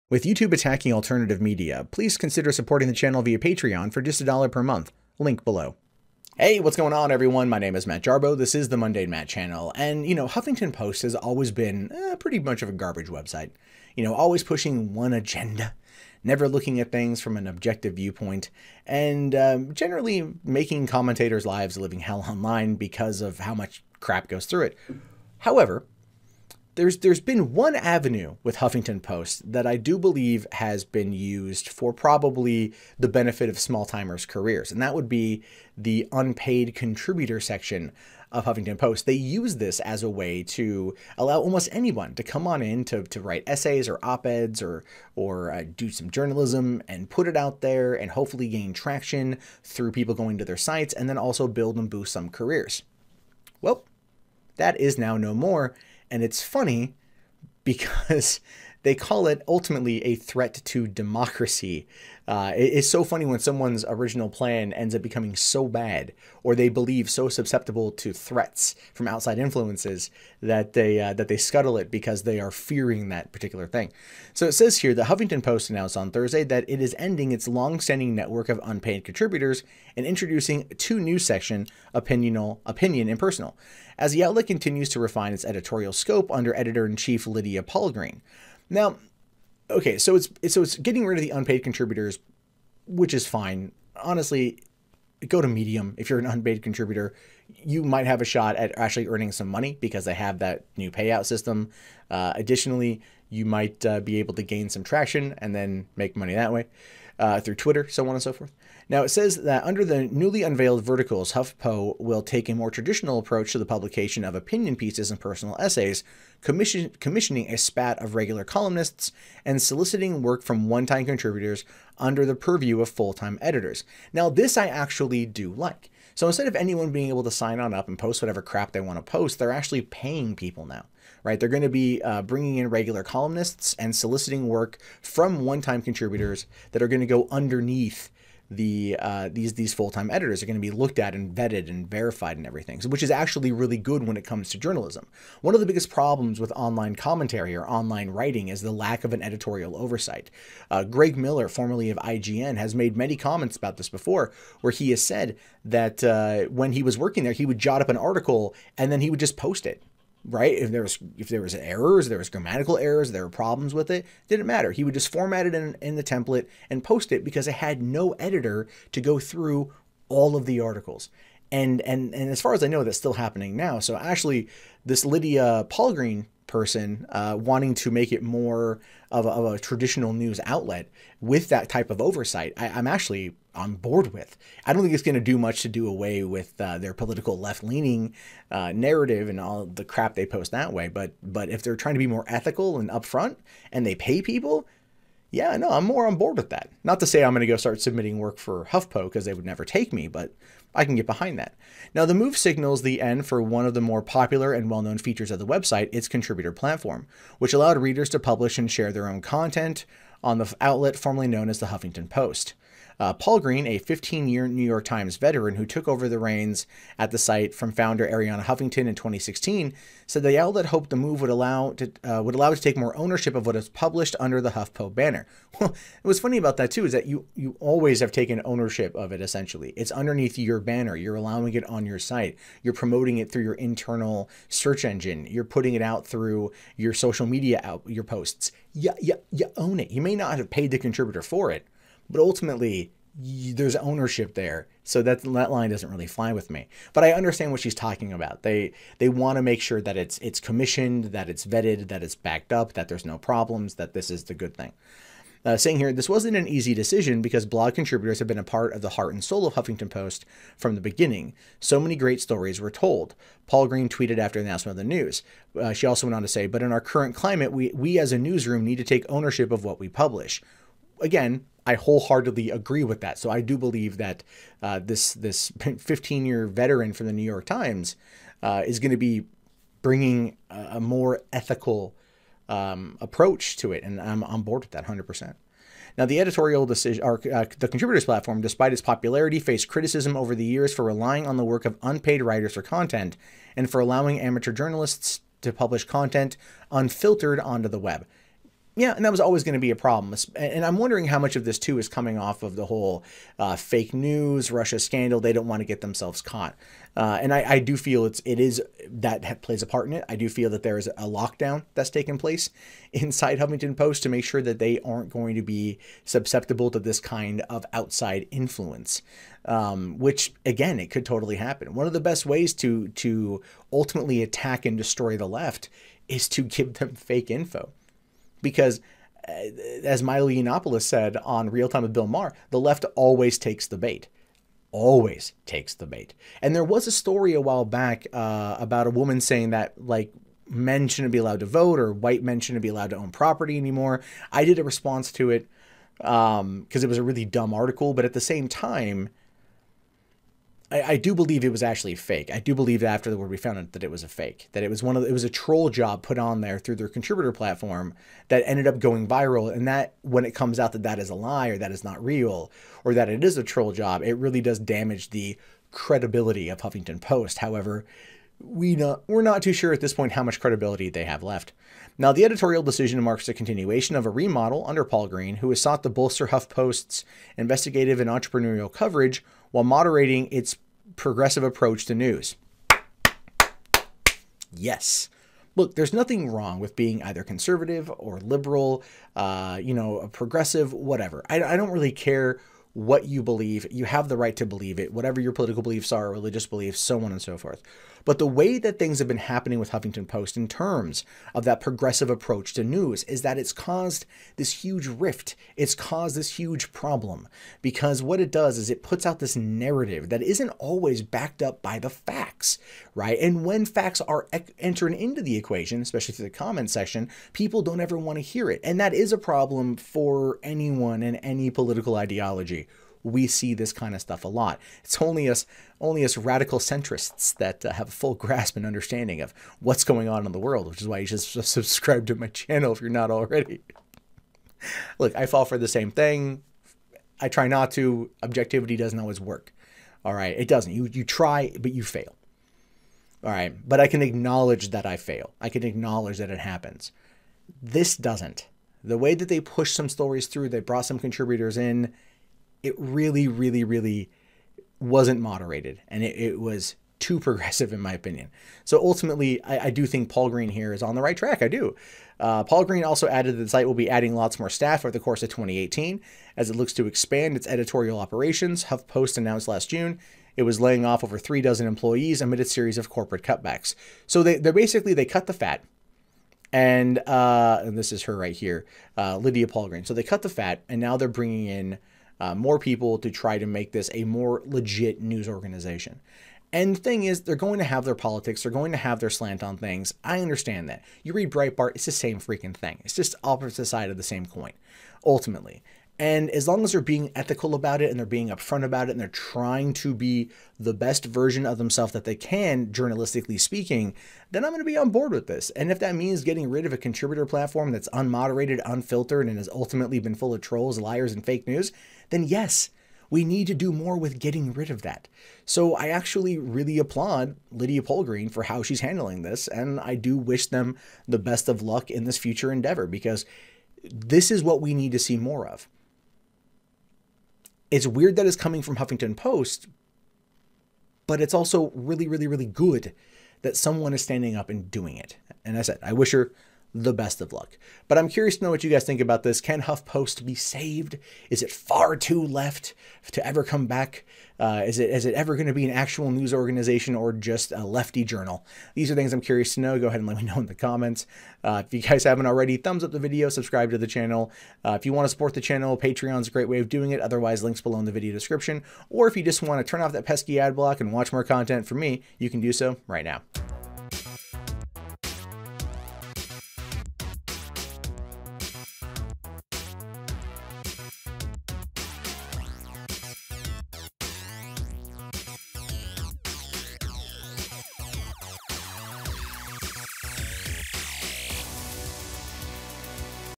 With YouTube attacking alternative media, please consider supporting the channel via Patreon for just $1 per month. Link below. Hey, what's going on, everyone? My name is Matt Jarbo. This is the Mundane Matt channel. And, Huffington Post has always been pretty much of a garbage website. Always pushing one agenda, never looking at things from an objective viewpoint, and generally making commentators' lives a living hell online because of how much crap goes through it. However, there's been one avenue with Huffington Post that I do believe has been used for probably the benefit of small-timers' careers, and that would be the unpaid contributor section of Huffington Post. They use this as a way to allow almost anyone to come on in to write essays or op-eds or do some journalism and put it out there and hopefully gain traction through people going to their sites, and then also build and boost some careers. Well, that is now no more. And it's funny because they call it ultimately a threat to democracy. It's so funny when someone's original plan ends up becoming so bad, or they believe so susceptible to threats from outside influences that they scuttle it because they are fearing that particular thing. So it says here that Huffington Post announced on Thursday that it is ending its long-standing network of unpaid contributors and introducing two new sections, opinion and personal, as the outlet continues to refine its editorial scope under editor-in-chief Lydia Palgreen. Now, okay, so it's getting rid of the unpaid contributors, which is fine. Honestly, go to Medium. If you're an unpaid contributor, you might have a shot at actually earning some money because they have that new payout system. Additionally, you might be able to gain some traction and then make money that way through Twitter, so on and so forth. Now, it says that under the newly unveiled verticals, HuffPo will take a more traditional approach to the publication of opinion pieces and personal essays, commissioning a spat of regular columnists and soliciting work from one-time contributors under the purview of full-time editors. Now, this I actually do like. So instead of anyone being able to sign on up and post whatever crap they want to post, they're actually paying people now, right? They're going to be bringing in regular columnists and soliciting work from one-time contributors that are going to go underneath these full-time editors. Are going to be looked at and vetted and verified and everything, so, which is actually really good when it comes to journalism. One of the biggest problems with online commentary or online writing is the lack of an editorial oversight. Greg Miller, formerly of IGN, has made many comments about this before, where he has said that when he was working there, he would jot up an article and then he would just post it. Right? If there was errors, there was grammatical errors, there were problems with it, didn't matter. He would just format it in the template and post it because it had no editor to go through all of the articles. And as far as I know, that's still happening now. So actually, this Lydia Palgreen person wanting to make it more of a traditional news outlet with that type of oversight, I'm actually on board with. I don't think it's going to do much to do away with their political left-leaning narrative and all the crap they post that way. But if they're trying to be more ethical and upfront and they pay people, yeah, no, I'm more on board with that. Not to say I'm going to go start submitting work for HuffPo because they would never take me, but I can get behind that. Now, the move signals the end for one of the more popular and well-known features of the website, its contributor platform, which allowed readers to publish and share their own content on the outlet formerly known as the Huffington Post. Palgreen, a 15-year New York Times veteran who took over the reins at the site from founder Arianna Huffington in 2016, said the outlet hoped the move would allow it to take more ownership of what is published under the HuffPo banner. Well, what's funny about that too is that you always have taken ownership of it. Essentially, it's underneath your banner. You're allowing it on your site. You're promoting it through your internal search engine. You're putting it out through your social media your posts. You own it. You may not have paid the contributor for it, but ultimately, there's ownership there. So that line doesn't really fly with me. But I understand what she's talking about. They want to make sure that it's commissioned, that it's vetted, that it's backed up, that there's no problems, that this is the good thing. Saying here, this wasn't an easy decision because blog contributors have been a part of the heart and soul of Huffington Post from the beginning. So many great stories were told. Palgreen tweeted after the announcement of the news. She also went on to say, but in our current climate, we as a newsroom need to take ownership of what we publish. Again, I wholeheartedly agree with that. So I do believe that this 15-year veteran from the New York Times is going to be bringing a more ethical approach to it, and I'm on board with that 100%. Now, the editorial decision, or the contributors platform, despite its popularity, faced criticism over the years for relying on the work of unpaid writers for content and for allowing amateur journalists to publish content unfiltered onto the web. Yeah, and that was always going to be a problem. And I'm wondering how much of this, too, is coming off of the whole fake news, Russia scandal. They don't want to get themselves caught. And I do feel it is that plays a part in it. I do feel that there is a lockdown that's taken place inside Huffington Post to make sure that they aren't going to be susceptible to this kind of outside influence, which, again, it could totally happen. One of the best ways to ultimately attack and destroy the left is to give them fake info. Because, as Milo Yiannopoulos said on Real Time with Bill Maher, the left always takes the bait. Always takes the bait. And there was a story a while back about a woman saying that, like, men shouldn't be allowed to vote or white men shouldn't be allowed to own property anymore. I did a response to it because it was a really dumb article. But at the same time, I do believe it was actually fake. I do believe that afterward we found out that it was a fake, that it was it was a troll job put on there through their contributor platform that ended up going viral. And that when it comes out that that is a lie or that is not real or that it is a troll job, it really does damage the credibility of Huffington Post. However, we're not too sure at this point how much credibility they have left. Now, the editorial decision marks a continuation of a remodel under Paul Green, who has sought to bolster HuffPost's investigative and entrepreneurial coverage while moderating its progressive approach to news. Yes. Look, there's nothing wrong with being either conservative or liberal, a progressive, whatever. I don't really care what you believe. You have the right to believe it, whatever your political beliefs are, religious beliefs, so on and so forth. But the way that things have been happening with Huffington Post in terms of that progressive approach to news is that it's caused this huge rift. It's caused this huge problem because what it does is it puts out this narrative that isn't always backed up by the facts, right? And when facts are entered into the equation, especially through the comment section, people don't ever want to hear it. And that is a problem for anyone in any political ideology. We see this kind of stuff a lot. It's only us radical centrists that have a full grasp and understanding of what's going on in the world, which is why you should subscribe to my channel if you're not already. Look, I fall for the same thing. I try not to. Objectivity doesn't always work. All right, it doesn't. You try, but you fail. All right, but I can acknowledge that I fail. I can acknowledge that it happens. This doesn't. The way that they push some stories through, they brought some contributors in, it really, really, really wasn't moderated. And it was too progressive, in my opinion. So ultimately, I do think Paul Green here is on the right track. I do. Paul Green also added that the site will be adding lots more staff over the course of 2018 as it looks to expand its editorial operations. HuffPost announced last June it was laying off over 36 employees amid a series of corporate cutbacks. So they cut the fat. And this is her right here, Lydia Paul Green. So they cut the fat, and now they're bringing in more people to try to make this a more legit news organization. And the thing is, they're going to have their politics. They're going to have their slant on things. I understand that. You read Breitbart, it's the same freaking thing. It's just opposite side of the same coin, ultimately. And as long as they're being ethical about it and they're being upfront about it and they're trying to be the best version of themselves that they can, journalistically speaking, then I'm going to be on board with this. And if that means getting rid of a contributor platform that's unmoderated, unfiltered, and has ultimately been full of trolls, liars, and fake news, then yes, we need to do more with getting rid of that. So I actually really applaud Lydia Polgreen for how she's handling this. And I do wish them the best of luck in this future endeavor because this is what we need to see more of. It's weird that it's coming from Huffington Post, but it's also really, really, really good that someone is standing up and doing it. And I said, I wish her the best of luck. But I'm curious to know what you guys think about this. Can HuffPost be saved? Is it far too left to ever come back? Is it ever going to be an actual news organization or just a lefty journal? These are things I'm curious to know. Go ahead and let me know in the comments. If you guys haven't already, thumbs up the video, subscribe to the channel. If you want to support the channel, Patreon's a great way of doing it. Otherwise, links below in the video description. Or if you just want to turn off that pesky ad block and watch more content from me, you can do so right now.